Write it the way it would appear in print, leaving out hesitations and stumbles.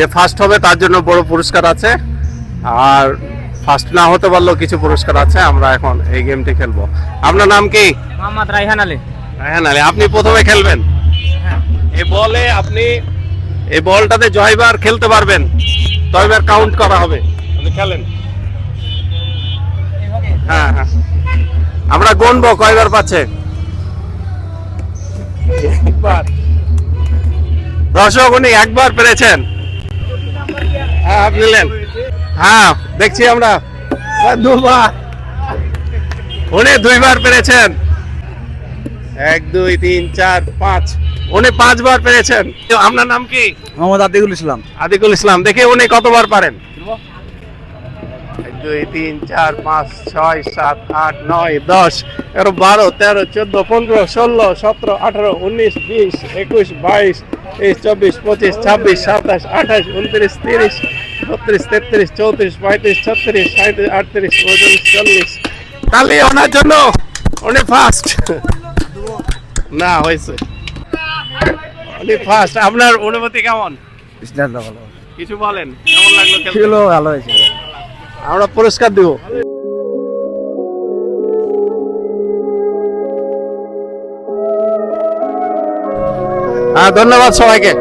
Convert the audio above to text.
যে ফার্স্ট হবে তার জন্য বড় পুরস্কার আছে, আর ফার্স্ট না হতে পারলেও কিছু পুরস্কার আছে। আমরা এখন এই গেমটি খেলবো। আপনার নাম কি? মোহাম্মদ রায়হান আলী। রায়হান আলী, আপনি প্রথমে খেলবেন। এই বলে আপনি এই বলটাতে জয়বার খেলতে পারবেন, 10বার কাউন্ট করা হবে। আপনি খেলেন। হ্যাঁ হ্যাঁ, আমরা গুনবো কয়বার পাচ্ছে। একবার। দর্শক, উনি একবার পেরেছেন। হ্যাঁ আপনি নিলেন। হ্যাঁ দেখছি আমরা। দুবার। উনি 2বার পেরেছেন। 1 2 3 4 5, উনি 5বার পেরেছেন। আপনার নাম কি? মোহাম্মদ আতিকুল ইসলাম। আদিকুল ইসলাম। দেখি উনি কতবার পারেন। 1 2 3 4 5 6 7 8 9 10 11 12 13 14 15 16 17 18 19 20 21 22 23 24 25 26 27 28 29 30 32 33 34 35 36 37 38 39 40। তাহলে ওনার জন্য উনি ফার্স্ট। না হয়েছে, উনি ফার্স্ট। আপনার অনুভূতি কেমন? কিছু বলেন, কেমন লাগলো খেলতে? ভালো হয়েছে। আমরা পুরস্কার দেব। ধন্যবাদ সবাইকে।